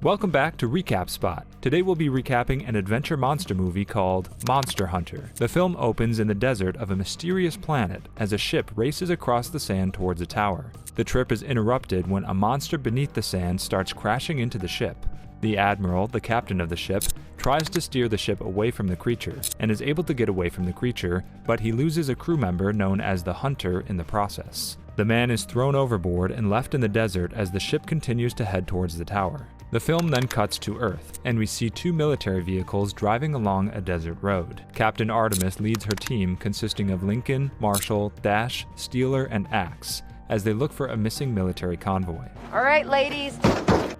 Welcome back to Recap Spot. Today we'll be recapping an adventure monster movie called Monster Hunter. The film opens in the desert of a mysterious planet as a ship races across the sand towards a tower. The trip is interrupted when a monster beneath the sand starts crashing into the ship. The admiral, the captain of the ship, tries to steer the ship away from the creature and is able to get away from the creature, but he loses a crew member known as the Hunter in the process. The man is thrown overboard and left in the desert as the ship continues to head towards the tower. The film then cuts to Earth, and we see two military vehicles driving along a desert road. Captain Artemis leads her team consisting of Lincoln, Marshall, Dash, Steeler, and Axe, as they look for a missing military convoy. All right, ladies.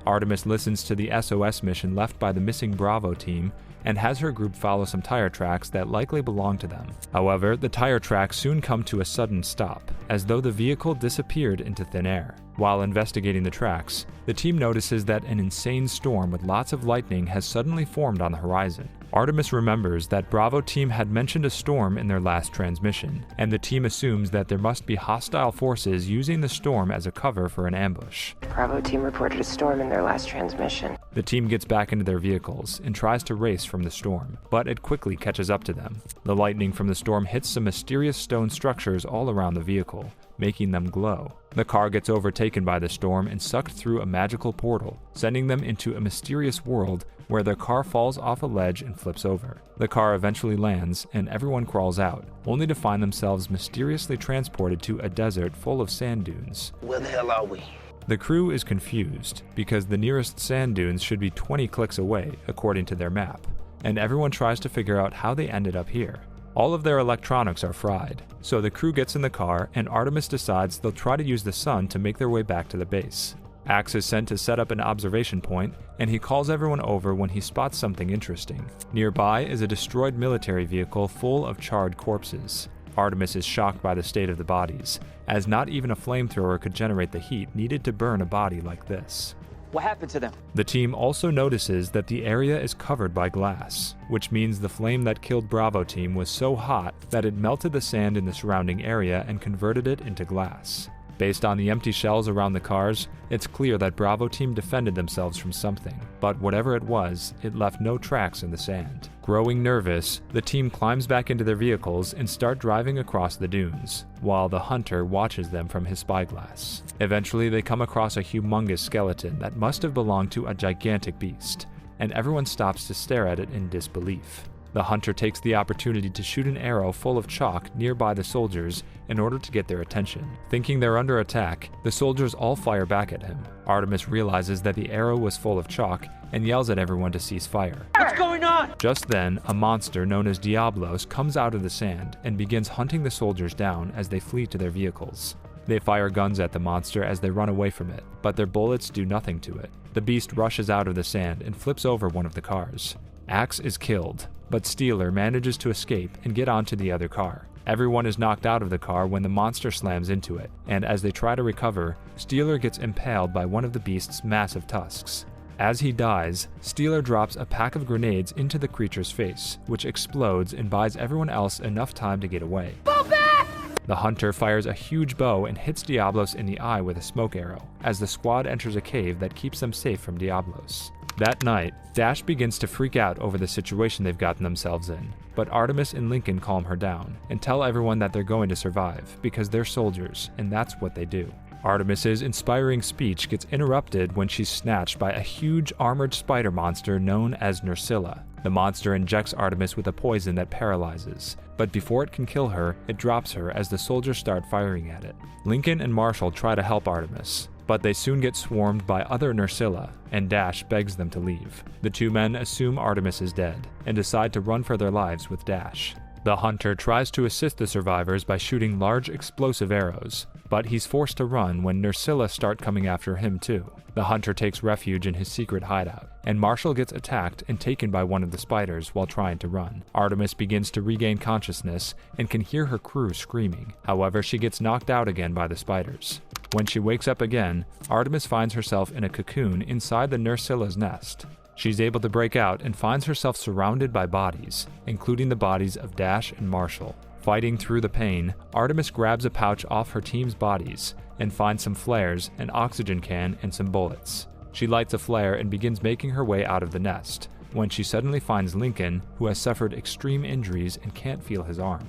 Artemis listens to the SOS mission left by the missing Bravo team and has her group follow some tire tracks that likely belong to them. However, the tire tracks soon come to a sudden stop, as though the vehicle disappeared into thin air. While investigating the tracks, the team notices that an insane storm with lots of lightning has suddenly formed on the horizon. Artemis remembers that Bravo team had mentioned a storm in their last transmission, and the team assumes that there must be hostile forces using the storm as a cover for an ambush. Bravo team reported a storm in their last transmission. The team gets back into their vehicles and tries to race from the storm, but it quickly catches up to them. The lightning from the storm hits some mysterious stone structures all around the vehicle, making them glow. The car gets overtaken by the storm and sucked through a magical portal, sending them into a mysterious world where their car falls off a ledge and flips over. The car eventually lands, and everyone crawls out, only to find themselves mysteriously transported to a desert full of sand dunes. Where the hell are we? The crew is confused, because the nearest sand dunes should be 20 clicks away, according to their map, and everyone tries to figure out how they ended up here. All of their electronics are fried, so the crew gets in the car and Artemis decides they'll try to use the sun to make their way back to the base. Axe is sent to set up an observation point, and he calls everyone over when he spots something interesting. Nearby is a destroyed military vehicle full of charred corpses. Artemis is shocked by the state of the bodies, as not even a flamethrower could generate the heat needed to burn a body like this. What happened to them? The team also notices that the area is covered by glass, which means the flame that killed Bravo team was so hot that it melted the sand in the surrounding area and converted it into glass. Based on the empty shells around the cars, it's clear that Bravo team defended themselves from something, but whatever it was, it left no tracks in the sand. Growing nervous, the team climbs back into their vehicles and start driving across the dunes, while the Hunter watches them from his spyglass. Eventually, they come across a humongous skeleton that must have belonged to a gigantic beast, and everyone stops to stare at it in disbelief. The Hunter takes the opportunity to shoot an arrow full of chalk nearby the soldiers in order to get their attention. Thinking they're under attack, the soldiers all fire back at him. Artemis realizes that the arrow was full of chalk and yells at everyone to cease fire. What's going on? Just then, a monster known as Diablos comes out of the sand and begins hunting the soldiers down as they flee to their vehicles. They fire guns at the monster as they run away from it, but their bullets do nothing to it. The beast rushes out of the sand and flips over one of the cars. Axe is killed, but Steeler manages to escape and get onto the other car. Everyone is knocked out of the car when the monster slams into it, and as they try to recover, Steeler gets impaled by one of the beast's massive tusks. As he dies, Steeler drops a pack of grenades into the creature's face, which explodes and buys everyone else enough time to get away. Fall back! The Hunter fires a huge bow and hits Diablos in the eye with a smoke arrow, as the squad enters a cave that keeps them safe from Diablos. That night, Dash begins to freak out over the situation they've gotten themselves in, but Artemis and Lincoln calm her down and tell everyone that they're going to survive because they're soldiers and that's what they do. Artemis's inspiring speech gets interrupted when she's snatched by a huge armored spider monster known as Nursilla. The monster injects Artemis with a poison that paralyzes, but before it can kill her, it drops her as the soldiers start firing at it. Lincoln and Marshall try to help Artemis, but they soon get swarmed by other Nursilla, and Dash begs them to leave. The two men assume Artemis is dead, and decide to run for their lives with Dash. The Hunter tries to assist the survivors by shooting large explosive arrows, but he's forced to run when Nursilla start coming after him too. The Hunter takes refuge in his secret hideout, and Marshall gets attacked and taken by one of the spiders while trying to run. Artemis begins to regain consciousness and can hear her crew screaming. However, she gets knocked out again by the spiders. When she wakes up again, Artemis finds herself in a cocoon inside the Nursilla's nest. She's able to break out and finds herself surrounded by bodies, including the bodies of Dash and Marshall. Fighting through the pain, Artemis grabs a pouch off her team's bodies and finds some flares, an oxygen can, and some bullets. She lights a flare and begins making her way out of the nest, when she suddenly finds Lincoln, who has suffered extreme injuries and can't feel his arm.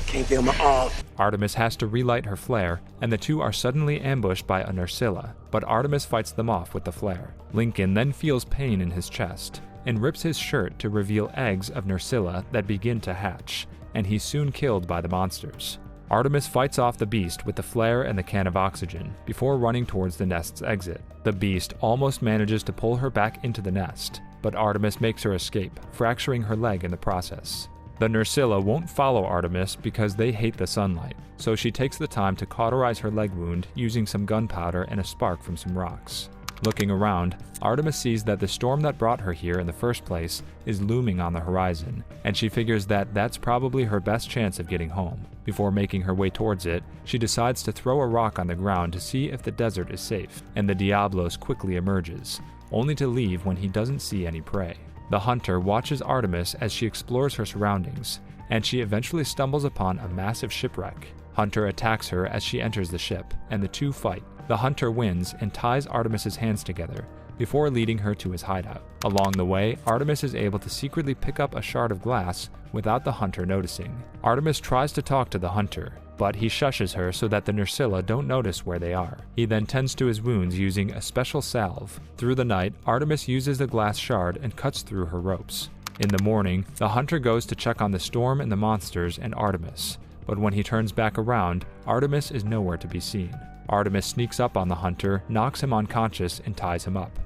Can't feel my arm. Artemis has to relight her flare, and the two are suddenly ambushed by a Nursilla, but Artemis fights them off with the flare. Lincoln then feels pain in his chest, and rips his shirt to reveal eggs of Nursilla that begin to hatch, and he's soon killed by the monsters. Artemis fights off the beast with the flare and the can of oxygen, before running towards the nest's exit. The beast almost manages to pull her back into the nest, but Artemis makes her escape, fracturing her leg in the process. The Nursilla won't follow Artemis because they hate the sunlight, so she takes the time to cauterize her leg wound using some gunpowder and a spark from some rocks. Looking around, Artemis sees that the storm that brought her here in the first place is looming on the horizon, and she figures that that's probably her best chance of getting home. Before making her way towards it, she decides to throw a rock on the ground to see if the desert is safe, and the Diablos quickly emerges, only to leave when he doesn't see any prey. The hunter watches Artemis as she explores her surroundings, and she eventually stumbles upon a massive shipwreck. Hunter attacks her as she enters the ship, and the two fight. The hunter wins and ties Artemis's hands together, before leading her to his hideout. Along the way, Artemis is able to secretly pick up a shard of glass without the hunter noticing. Artemis tries to talk to the hunter, but he shushes her so that the Nursilla don't notice where they are. He then tends to his wounds using a special salve. Through the night, Artemis uses the glass shard and cuts through her ropes. In the morning, the hunter goes to check on the storm and the monsters and Artemis, but when he turns back around, Artemis is nowhere to be seen. Artemis sneaks up on the hunter, knocks him unconscious, and ties him up.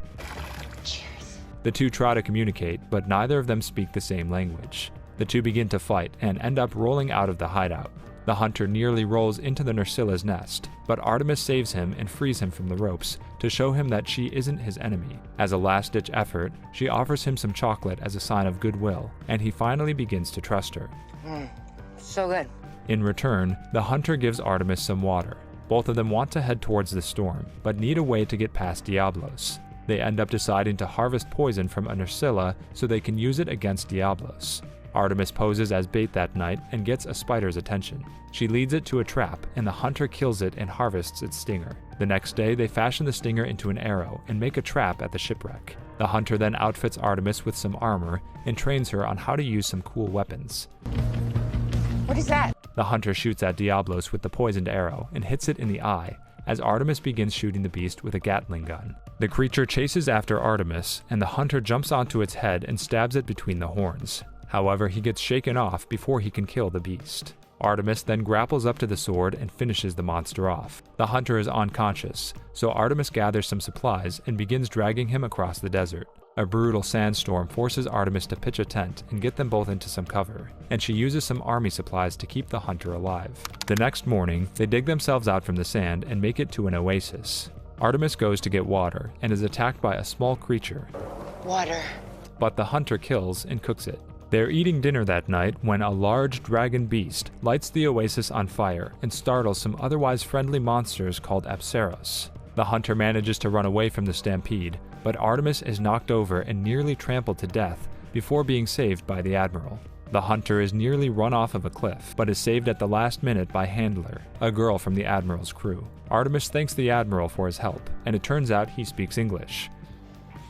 Cheers. The two try to communicate, but neither of them speak the same language. The two begin to fight and end up rolling out of the hideout. The hunter nearly rolls into the Nursilla's nest, but Artemis saves him and frees him from the ropes to show him that she isn't his enemy. As a last-ditch effort, she offers him some chocolate as a sign of goodwill, and he finally begins to trust her. So good. In return, the hunter gives Artemis some water. Both of them want to head towards the storm, but need a way to get past Diablos. They end up deciding to harvest poison from a Nursilla so they can use it against Diablos. Artemis poses as bait that night and gets a spider's attention. She leads it to a trap, and the hunter kills it and harvests its stinger. The next day, they fashion the stinger into an arrow and make a trap at the shipwreck. The hunter then outfits Artemis with some armor and trains her on how to use some cool weapons. What is that? The hunter shoots at Diablos with the poisoned arrow and hits it in the eye, as Artemis begins shooting the beast with a Gatling gun. The creature chases after Artemis, and the hunter jumps onto its head and stabs it between the horns. However, he gets shaken off before he can kill the beast. Artemis then grapples up to the sword and finishes the monster off. The hunter is unconscious, so Artemis gathers some supplies and begins dragging him across the desert. A brutal sandstorm forces Artemis to pitch a tent and get them both into some cover, and she uses some army supplies to keep the hunter alive. The next morning, they dig themselves out from the sand and make it to an oasis. Artemis goes to get water and is attacked by a small creature. Water. But the hunter kills and cooks it. They're eating dinner that night when a large dragon beast lights the oasis on fire and startles some otherwise friendly monsters called Apsaros. The hunter manages to run away from the stampede, but Artemis is knocked over and nearly trampled to death before being saved by the Admiral. The hunter is nearly run off of a cliff, but is saved at the last minute by Handler, a girl from the Admiral's crew. Artemis thanks the Admiral for his help, and it turns out he speaks English.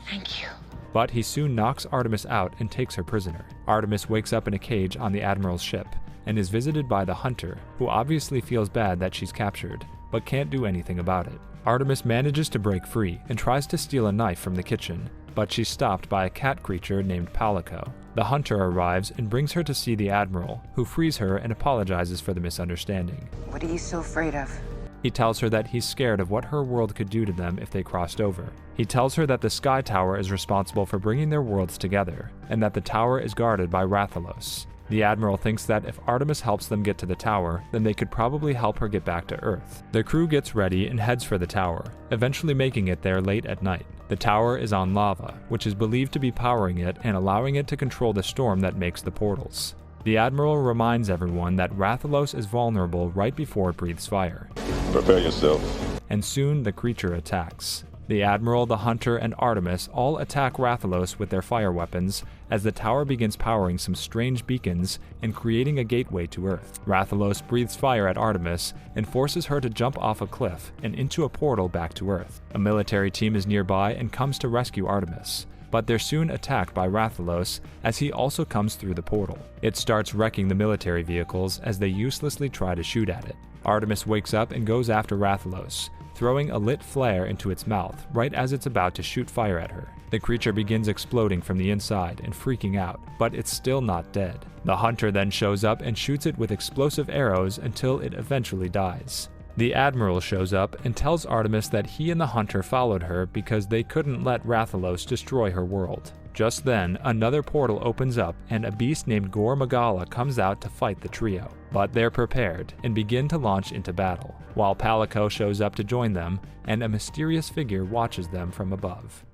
Thank you. But he soon knocks Artemis out and takes her prisoner. Artemis wakes up in a cage on the Admiral's ship, and is visited by the hunter, who obviously feels bad that she's captured, but can't do anything about it. Artemis manages to break free and tries to steal a knife from the kitchen, but she's stopped by a cat creature named Palico. The hunter arrives and brings her to see the Admiral, who frees her and apologizes for the misunderstanding. What are you so afraid of? He tells her that he's scared of what her world could do to them if they crossed over. He tells her that the Sky Tower is responsible for bringing their worlds together, and that the tower is guarded by Rathalos. The Admiral thinks that if Artemis helps them get to the tower, then they could probably help her get back to Earth. The crew gets ready and heads for the tower, eventually making it there late at night. The tower is on lava, which is believed to be powering it and allowing it to control the storm that makes the portals. The Admiral reminds everyone that Rathalos is vulnerable right before it breathes fire. Prepare yourself. And soon the creature attacks. The Admiral, the Hunter, and Artemis all attack Rathalos with their fire weapons as the tower begins powering some strange beacons and creating a gateway to Earth. Rathalos breathes fire at Artemis and forces her to jump off a cliff and into a portal back to Earth. A military team is nearby and comes to rescue Artemis, but they're soon attacked by Rathalos as he also comes through the portal. It starts wrecking the military vehicles as they uselessly try to shoot at it. Artemis wakes up and goes after Rathalos, throwing a lit flare into its mouth right as it's about to shoot fire at her. The creature begins exploding from the inside and freaking out, but it's still not dead. The Hunter then shows up and shoots it with explosive arrows until it eventually dies. The Admiral shows up and tells Artemis that he and the Hunter followed her because they couldn't let Rathalos destroy her world. Just then, another portal opens up and a beast named Gore Magala comes out to fight the trio. But they're prepared and begin to launch into battle, while Palico shows up to join them and a mysterious figure watches them from above.